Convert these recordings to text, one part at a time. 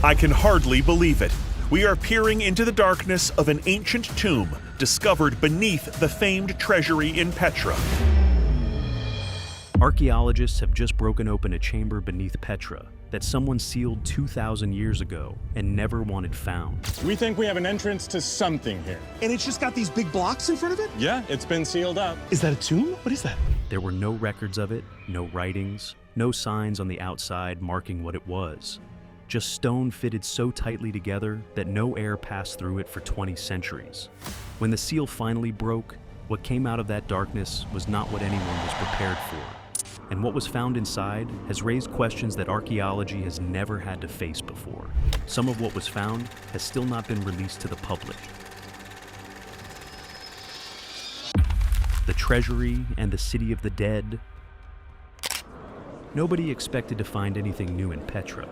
I can hardly believe it. We are peering into the darkness of an ancient tomb discovered beneath the famed treasury in Petra. Archaeologists have just broken open a chamber beneath Petra that someone sealed 2,000 years ago and never wanted found. We think we have an entrance to something here. And it's just got these big blocks in front of it? Yeah, it's been sealed up. Is that a tomb? What is that? There were no records of it, no writings, no signs on the outside marking what it was. Just stone fitted so tightly together that no air passed through it for 20 centuries. When the seal finally broke, what came out of that darkness was not what anyone was prepared for. And what was found inside has raised questions that archaeology has never had to face before. Some of what was found has still not been released to the public. The treasury and the city of the dead. Nobody expected to find anything new in Petra.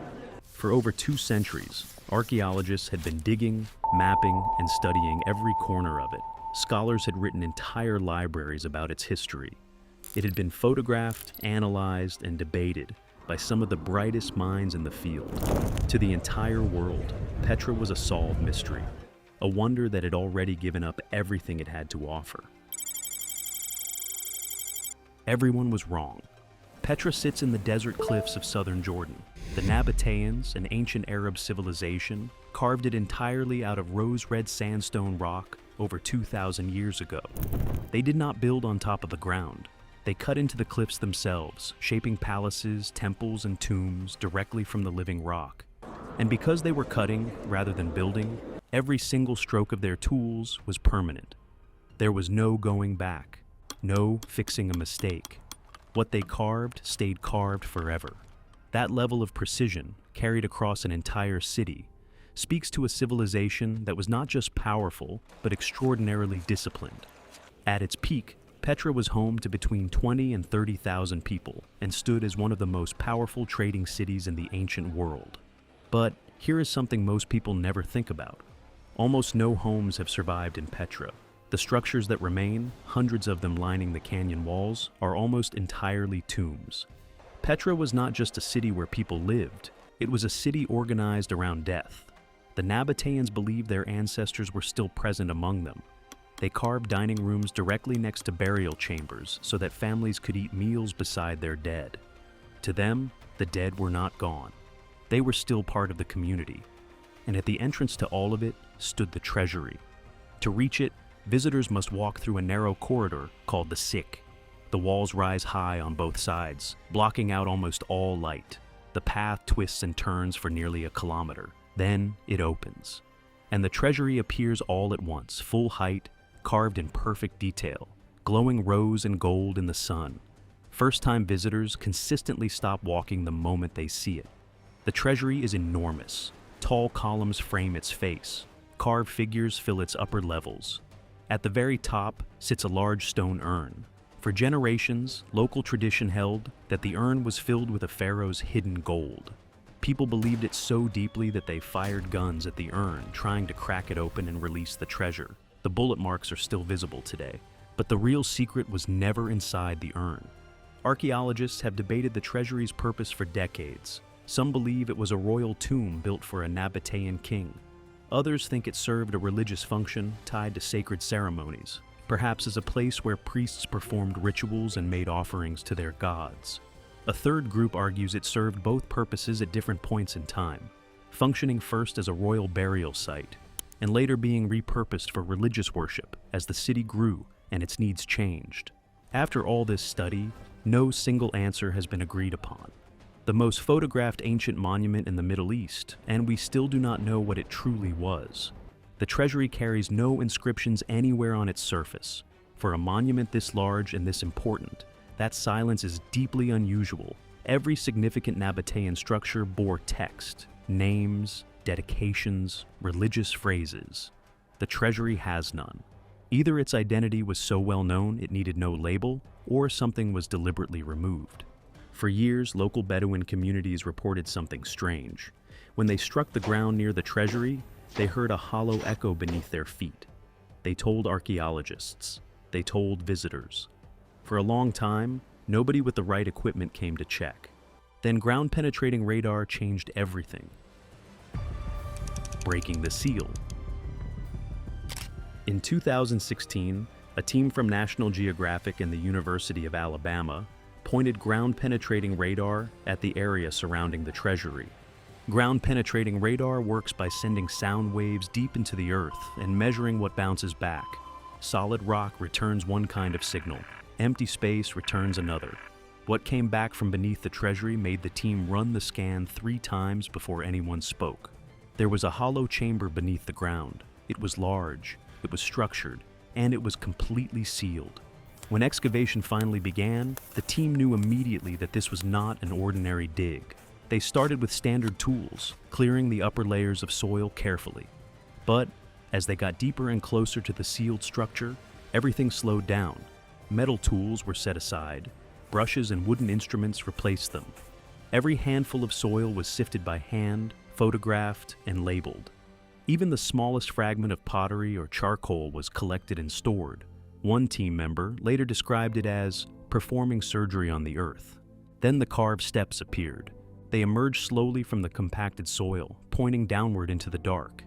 For over 2 centuries, archaeologists had been digging, mapping, and studying every corner of it. Scholars had written entire libraries about its history. It had been photographed, analyzed, and debated by some of the brightest minds in the field. To the entire world, Petra was a solved mystery, a wonder that had already given up everything it had to offer. Everyone was wrong. Petra sits in the desert cliffs of southern Jordan. The Nabateans, an ancient Arab civilization, carved it entirely out of rose-red sandstone rock over 2,000 years ago. They did not build on top of the ground. They cut into the cliffs themselves, shaping palaces, temples, and tombs directly from the living rock. And because they were cutting rather than building, every single stroke of their tools was permanent. There was no going back, no fixing a mistake. What they carved stayed carved forever. That level of precision, carried across an entire city, speaks to a civilization that was not just powerful, but extraordinarily disciplined. At its peak, Petra was home to between 20 and 30,000 people and stood as one of the most powerful trading cities in the ancient world. But here is something most people never think about. Almost no homes have survived in Petra. The structures that remain, hundreds of them lining the canyon walls, are almost entirely tombs. Petra was not just a city where people lived, it was a city organized around death. The Nabateans believed their ancestors were still present among them. They carved dining rooms directly next to burial chambers so that families could eat meals beside their dead. To them, the dead were not gone. They were still part of the community. And at the entrance to all of it stood the treasury. To reach it, visitors must walk through a narrow corridor called the Siq. The walls rise high on both sides, blocking out almost all light. The path twists and turns for nearly a kilometer. Then it opens. And the treasury appears all at once, full height, carved in perfect detail, glowing rose and gold in the sun. First-time visitors consistently stop walking the moment they see it. The treasury is enormous. Tall columns frame its face. Carved figures fill its upper levels. At the very top sits a large stone urn. For generations, local tradition held that the urn was filled with a pharaoh's hidden gold. People believed it so deeply that they fired guns at the urn, trying to crack it open and release the treasure. The bullet marks are still visible today, but the real secret was never inside the urn. Archaeologists have debated the treasury's purpose for decades. Some believe it was a royal tomb built for a Nabatean king. Others think it served a religious function tied to sacred ceremonies, perhaps as a place where priests performed rituals and made offerings to their gods. A third group argues it served both purposes at different points in time, functioning first as a royal burial site, and later being repurposed for religious worship as the city grew and its needs changed. After all this study, no single answer has been agreed upon. The most photographed ancient monument in the Middle East, and we still do not know what it truly was. The treasury carries no inscriptions anywhere on its surface. For a monument this large and this important, that silence is deeply unusual. Every significant Nabatean structure bore text, names, dedications, religious phrases. The treasury has none. Either its identity was so well known it needed no label, or something was deliberately removed. For years, local Bedouin communities reported something strange. When they struck the ground near the treasury, they heard a hollow echo beneath their feet. They told archaeologists. They told visitors. For a long time, nobody with the right equipment came to check. Then ground-penetrating radar changed everything. breaking the seal. In 2016, a team from National Geographic and the University of Alabama pointed ground-penetrating radar at the area surrounding the treasury. Ground-penetrating radar works by sending sound waves deep into the earth and measuring what bounces back. Solid rock returns one kind of signal. Empty space returns another. What came back from beneath the treasury made the team run the scan 3 times before anyone spoke. There was a hollow chamber beneath the ground. It was large, it was structured, and it was completely sealed. When excavation finally began, the team knew immediately that this was not an ordinary dig. They started with standard tools, clearing the upper layers of soil carefully. But as they got deeper and closer to the sealed structure, everything slowed down. Metal tools were set aside. Brushes and wooden instruments replaced them. Every handful of soil was sifted by hand, photographed, and labeled. Even the smallest fragment of pottery or charcoal was collected and stored. One team member later described it as performing surgery on the earth. Then the carved steps appeared. They emerged slowly from the compacted soil, pointing downward into the dark.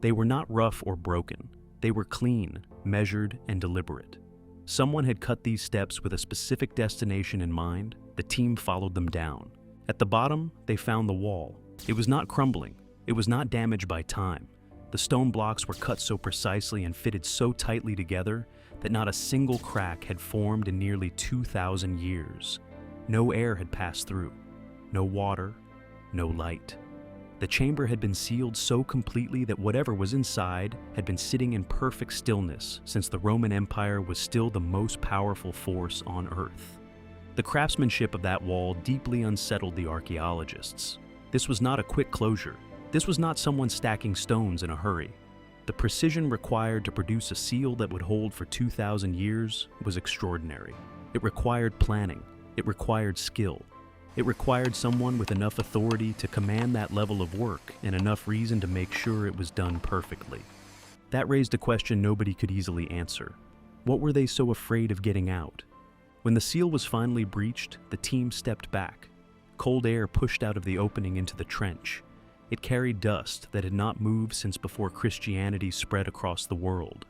They were not rough or broken. They were clean, measured, and deliberate. Someone had cut these steps with a specific destination in mind. The team followed them down. At the bottom, they found the wall. It was not crumbling. It was not damaged by time. The stone blocks were cut so precisely and fitted so tightly together that not a single crack had formed in nearly 2,000 years. No air had passed through. No water, no light. The chamber had been sealed so completely that whatever was inside had been sitting in perfect stillness since the Roman Empire was still the most powerful force on Earth. The craftsmanship of that wall deeply unsettled the archaeologists. This was not a quick closure. This was not someone stacking stones in a hurry. The precision required to produce a seal that would hold for 2,000 years was extraordinary. It required planning. It required skill. It required someone with enough authority to command that level of work and enough reason to make sure it was done perfectly. That raised a question nobody could easily answer. What were they so afraid of getting out? When the seal was finally breached, the team stepped back. Cold air pushed out of the opening into the trench. It carried dust that had not moved since before Christianity spread across the world.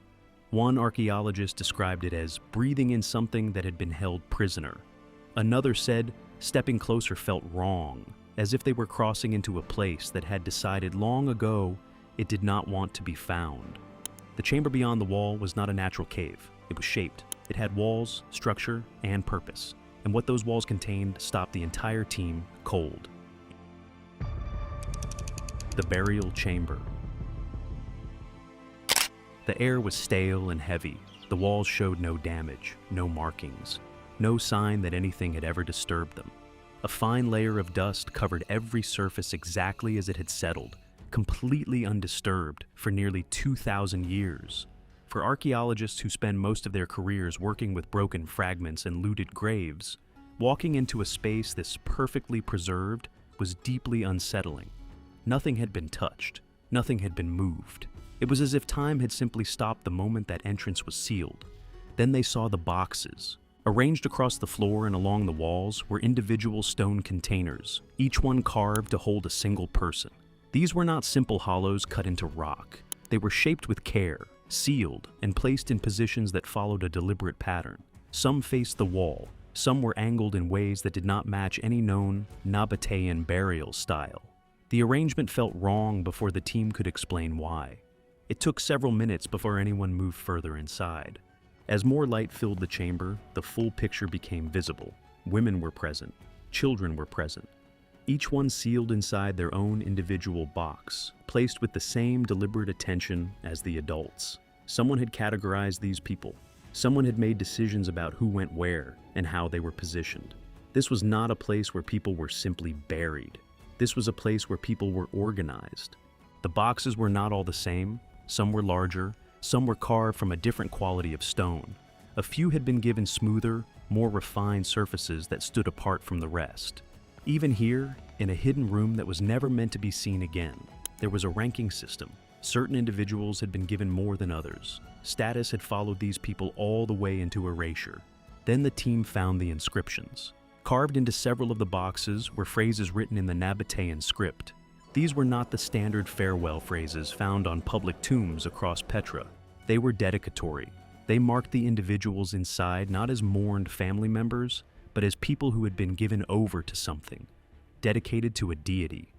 One archaeologist described it as breathing in something that had been held prisoner. Another said, stepping closer felt wrong, as if they were crossing into a place that had decided long ago it did not want to be found. The chamber beyond the wall was not a natural cave. It was shaped. It had walls, structure, and purpose. And what those walls contained stopped the entire team cold. The burial chamber. The air was stale and heavy. The walls showed no damage, no markings. No sign that anything had ever disturbed them. A fine layer of dust covered every surface exactly as it had settled, completely undisturbed for nearly 2,000 years. For archaeologists who spend most of their careers working with broken fragments and looted graves, walking into a space this perfectly preserved was deeply unsettling. Nothing had been touched. Nothing had been moved. It was as if time had simply stopped the moment that entrance was sealed. Then they saw the boxes. Arranged across the floor and along the walls were individual stone containers, each one carved to hold a single person. These were not simple hollows cut into rock. They were shaped with care, sealed, and placed in positions that followed a deliberate pattern. Some faced the wall, some were angled in ways that did not match any known Nabatean burial style. The arrangement felt wrong before the team could explain why. It took several minutes before anyone moved further inside. As more light filled the chamber, the full picture became visible. Women were present. Children were present. Each one sealed inside their own individual box, placed with the same deliberate attention as the adults. Someone had categorized these people. Someone had made decisions about who went where and how they were positioned. This was not a place where people were simply buried. This was a place where people were organized. The boxes were not all the same. Some were larger. Some were carved from a different quality of stone. A few had been given smoother, more refined surfaces that stood apart from the rest. Even here, in a hidden room that was never meant to be seen again, there was a ranking system. Certain individuals had been given more than others. Status had followed these people all the way into erasure. Then the team found the inscriptions. Carved into several of the boxes were phrases written in the Nabatean script. These were not the standard farewell phrases found on public tombs across Petra. They were dedicatory. They marked the individuals inside not as mourned family members, but as people who had been given over to something, dedicated to a deity,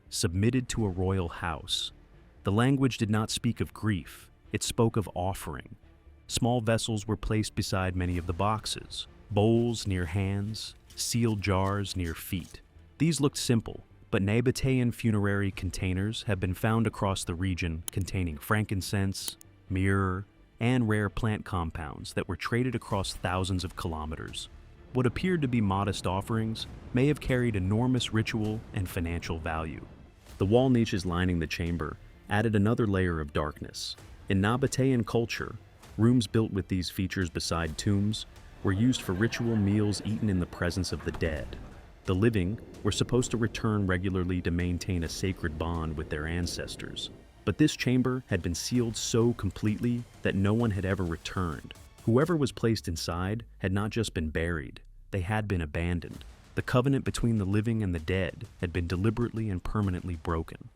submitted to a royal house. The language did not speak of grief, it spoke of offering. Small vessels were placed beside many of the boxes, bowls near hands, sealed jars near feet. These looked simple, but Nabatean funerary containers have been found across the region containing frankincense, myrrh, and rare plant compounds that were traded across thousands of kilometers. What appeared to be modest offerings may have carried enormous ritual and financial value. The wall niches lining the chamber added another layer of darkness. In Nabatean culture, rooms built with these features beside tombs were used for ritual meals eaten in the presence of the dead. The living were supposed to return regularly to maintain a sacred bond with their ancestors. But this chamber had been sealed so completely that no one had ever returned. Whoever was placed inside had not just been buried, they had been abandoned. The covenant between the living and the dead had been deliberately and permanently broken.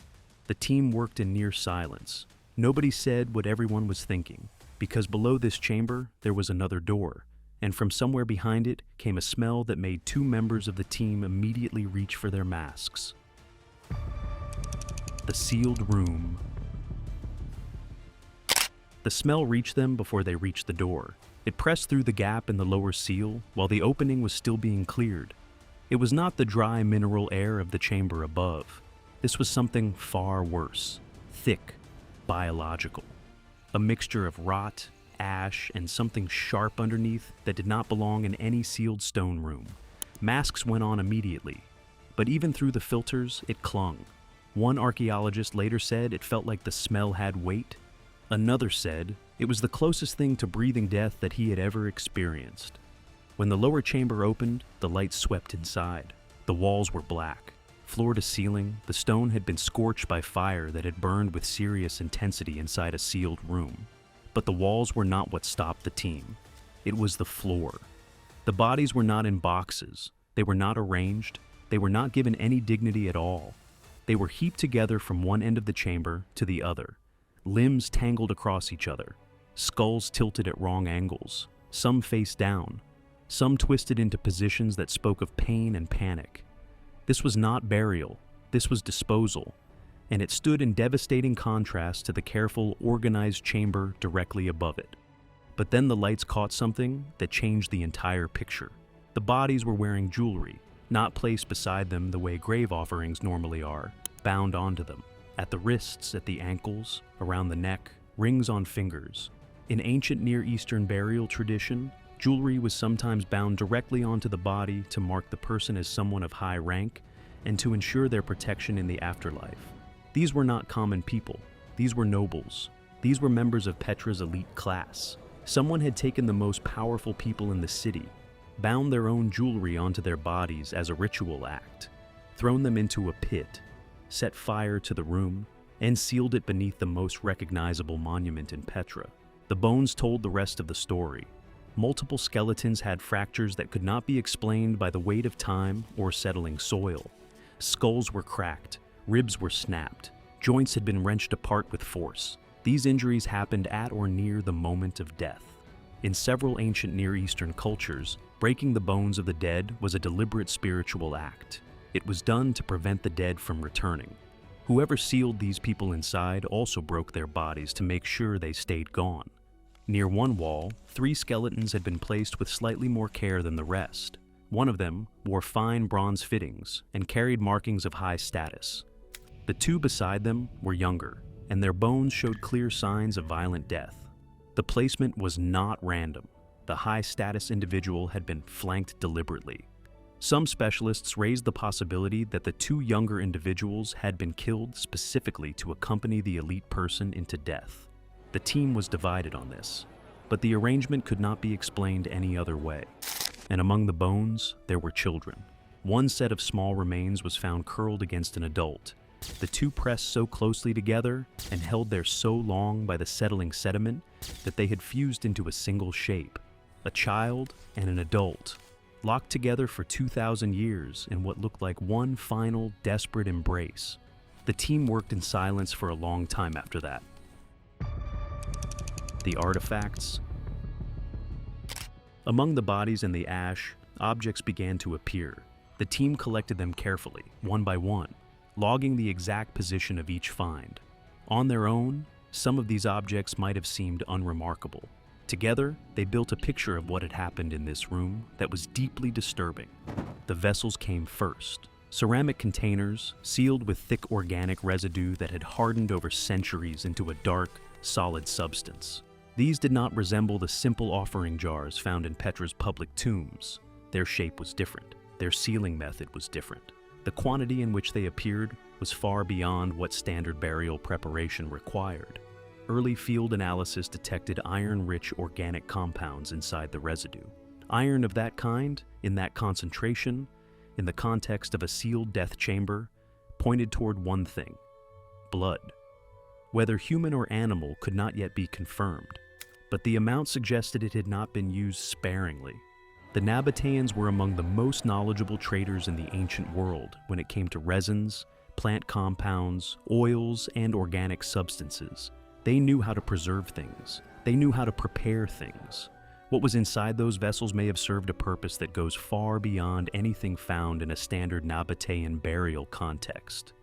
The team worked in near silence. Nobody said what everyone was thinking, because below this chamber there was another door, and from somewhere behind it came a smell that made two members of the team immediately reach for their masks. The sealed room. The smell reached them before they reached the door. It pressed through the gap in the lower seal while the opening was still being cleared. It was not the dry mineral air of the chamber above. This was something far worse, thick, biological. A mixture of rot, ash, and something sharp underneath that did not belong in any sealed stone room. Masks went on immediately, but even through the filters, it clung. One archaeologist later said it felt like the smell had weight. Another said it was the closest thing to breathing death that he had ever experienced. When the lower chamber opened, the light swept inside. The walls were black. Floor to ceiling, the stone had been scorched by fire that had burned with serious intensity inside a sealed room. But the walls were not what stopped the team. It was the floor. The bodies were not in boxes. They were not arranged. They were not given any dignity at all. They were heaped together from one end of the chamber to the other. Limbs tangled across each other, skulls tilted at wrong angles, some face down, some twisted into positions that spoke of pain and panic. This was not burial, this was disposal, and it stood in devastating contrast to the careful, organized chamber directly above it. But then the lights caught something that changed the entire picture. The bodies were wearing jewelry, not placed beside them the way grave offerings normally are, bound onto them. At the wrists, at the ankles, around the neck, rings on fingers. In ancient Near Eastern burial tradition, jewelry was sometimes bound directly onto the body to mark the person as someone of high rank and to ensure their protection in the afterlife. These were not common people. These were nobles. These were members of Petra's elite class. Someone had taken the most powerful people in the city, bound their own jewelry onto their bodies as a ritual act, thrown them into a pit, set fire to the room, and sealed it beneath the most recognizable monument in Petra. The bones told the rest of the story. Multiple skeletons had fractures that could not be explained by the weight of time or settling soil. Skulls were cracked, ribs were snapped, joints had been wrenched apart with force. These injuries happened at or near the moment of death. In several ancient Near Eastern cultures, breaking the bones of the dead was a deliberate spiritual act. It was done to prevent the dead from returning. Whoever sealed these people inside also broke their bodies to make sure they stayed gone. Near one wall, 3 skeletons had been placed with slightly more care than the rest. One of them wore fine bronze fittings and carried markings of high status. The 2 beside them were younger, and their bones showed clear signs of violent death. The placement was not random. The high-status individual had been flanked deliberately. Some specialists raised the possibility that the 2 younger individuals had been killed specifically to accompany the elite person into death. The team was divided on this, but the arrangement could not be explained any other way. And among the bones, there were children. One set of small remains was found curled against an adult. The 2 pressed so closely together and held there so long by the settling sediment that they had fused into a single shape. A child and an adult, locked together for 2,000 years in what looked like one final, desperate embrace. The team worked in silence for a long time after that. The artifacts. Among the bodies and the ash, objects began to appear. The team collected them carefully, one by one, logging the exact position of each find. On their own, some of these objects might have seemed unremarkable. Together, they built a picture of what had happened in this room that was deeply disturbing. The vessels came first. Ceramic containers, sealed with thick organic residue that had hardened over centuries into a dark, solid substance. These did not resemble the simple offering jars found in Petra's public tombs. Their shape was different. Their sealing method was different. The quantity in which they appeared was far beyond what standard burial preparation required. Early field analysis detected iron-rich organic compounds inside the residue. Iron of that kind, in that concentration, in the context of a sealed death chamber, pointed toward one thing: blood. Whether human or animal could not yet be confirmed, but the amount suggested it had not been used sparingly. The Nabateans were among the most knowledgeable traders in the ancient world when it came to resins, plant compounds, oils, and organic substances. They knew how to preserve things. They knew how to prepare things. What was inside those vessels may have served a purpose that goes far beyond anything found in a standard Nabatean burial context.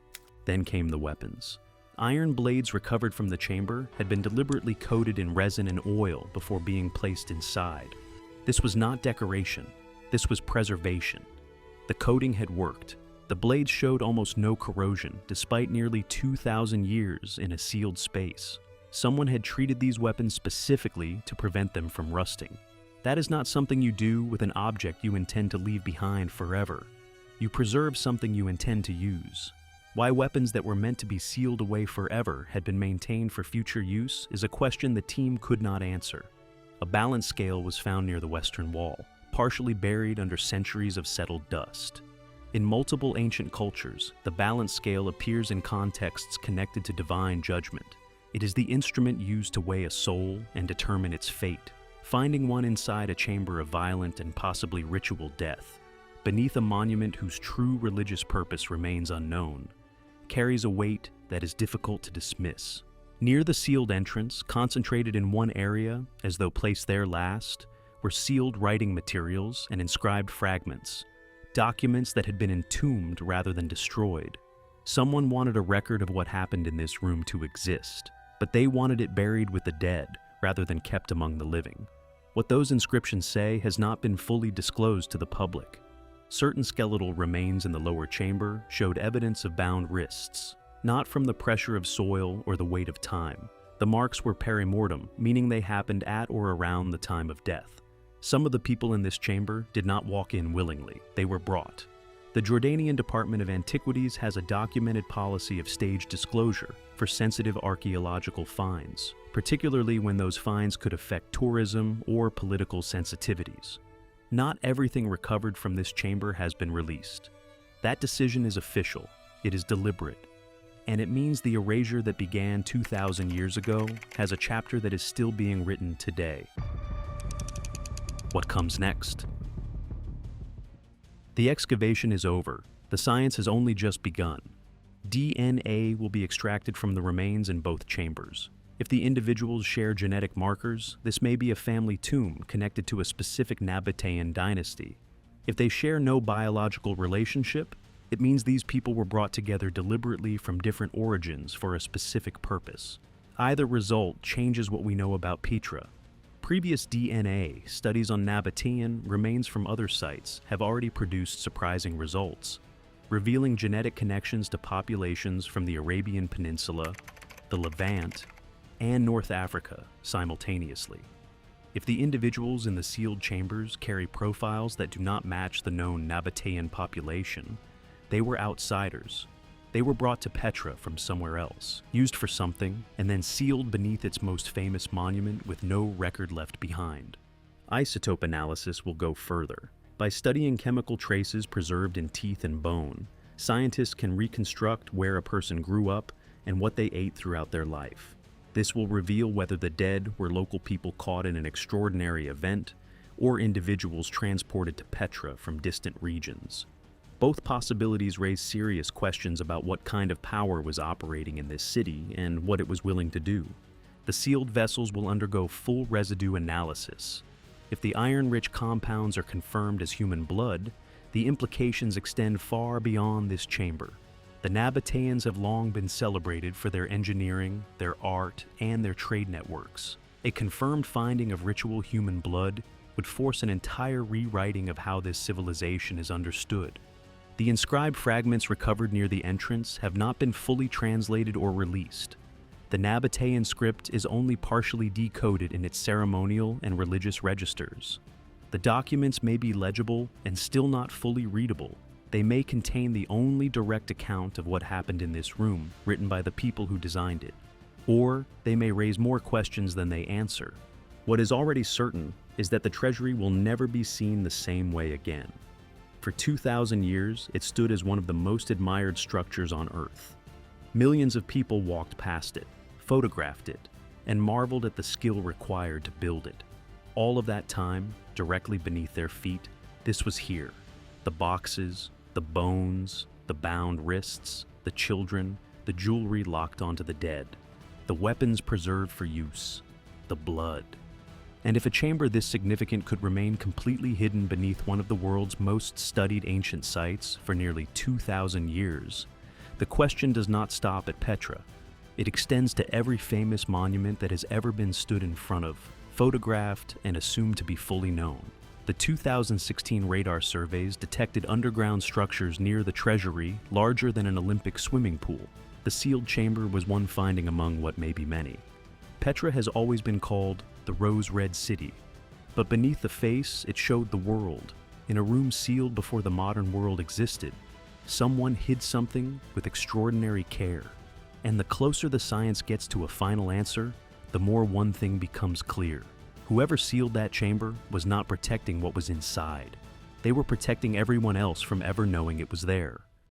Then came the weapons. Iron blades recovered from the chamber had been deliberately coated in resin and oil before being placed inside. This was not decoration. This was preservation. The coating had worked. The blades showed almost no corrosion, despite nearly 2,000 years in a sealed space. Someone had treated these weapons specifically to prevent them from rusting. That is not something you do with an object you intend to leave behind forever. You preserve something you intend to use. Why weapons that were meant to be sealed away forever had been maintained for future use is a question the team could not answer. A balance scale was found near the western wall, partially buried under centuries of settled dust. In multiple ancient cultures, the balance scale appears in contexts connected to divine judgment. It is the instrument used to weigh a soul and determine its fate. Finding one inside a chamber of violent and possibly ritual death, beneath a monument whose true religious purpose remains unknown, carries a weight that is difficult to dismiss. Near the sealed entrance, concentrated in one area, as though placed there last, were sealed writing materials and inscribed fragments, documents that had been entombed rather than destroyed. Someone wanted a record of what happened in this room to exist, but they wanted it buried with the dead rather than kept among the living. What those inscriptions say has not been fully disclosed to the public. Certain skeletal remains in the lower chamber showed evidence of bound wrists, not from the pressure of soil or the weight of time. The marks were perimortem, meaning they happened at or around the time of death. Some of the people in this chamber did not walk in willingly. They were brought. The Jordanian Department of Antiquities has a documented policy of stage disclosure for sensitive archaeological finds, particularly when those finds could affect tourism or political sensitivities. Not everything recovered from this chamber has been released. That decision is official. It is deliberate. And it means the erasure that began 2,000 years ago has a chapter that is still being written today. What comes next? The excavation is over. The science has only just begun. DNA will be extracted from the remains in both chambers. If the individuals share genetic markers, this may be a family tomb connected to a specific Nabatean dynasty. If they share no biological relationship, it means these people were brought together deliberately from different origins for a specific purpose. Either result changes what we know about Petra. Previous DNA studies on Nabatean remains from other sites have already produced surprising results, revealing genetic connections to populations from the Arabian Peninsula, the Levant, and North Africa simultaneously. If the individuals in the sealed chambers carry profiles that do not match the known Nabatean population, they were outsiders. They were brought to Petra from somewhere else, used for something, and then sealed beneath its most famous monument with no record left behind. Isotope analysis will go further. By studying chemical traces preserved in teeth and bone, scientists can reconstruct where a person grew up and what they ate throughout their life. This will reveal whether the dead were local people caught in an extraordinary event or individuals transported to Petra from distant regions. Both possibilities raise serious questions about what kind of power was operating in this city and what it was willing to do. The sealed vessels will undergo full residue analysis. If the iron-rich compounds are confirmed as human blood, the implications extend far beyond this chamber. The Nabateans have long been celebrated for their engineering, their art, and their trade networks. A confirmed finding of ritual human blood would force an entire rewriting of how this civilization is understood. The inscribed fragments recovered near the entrance have not been fully translated or released. The Nabatean script is only partially decoded in its ceremonial and religious registers. The documents may be legible and still not fully readable. They may contain the only direct account of what happened in this room, written by the people who designed it. Or they may raise more questions than they answer. What is already certain is that the treasury will never be seen the same way again. For 2,000 years, it stood as one of the most admired structures on Earth. Millions of people walked past it, photographed it, and marveled at the skill required to build it. All of that time, directly beneath their feet, this was here. The boxes, the bones, the bound wrists, the children, the jewelry locked onto the dead, the weapons preserved for use, the blood. And if a chamber this significant could remain completely hidden beneath one of the world's most studied ancient sites for nearly 2,000 years, the question does not stop at Petra. It extends to every famous monument that has ever been stood in front of, photographed, and assumed to be fully known. The 2016 radar surveys detected underground structures near the treasury larger than an Olympic swimming pool. The sealed chamber was one finding among what may be many. Petra has always been called the Rose-Red City, but beneath the face it showed the world. In a room sealed before the modern world existed, someone hid something with extraordinary care. And the closer the science gets to a final answer, the more one thing becomes clear. Whoever sealed that chamber was not protecting what was inside. They were protecting everyone else from ever knowing it was there.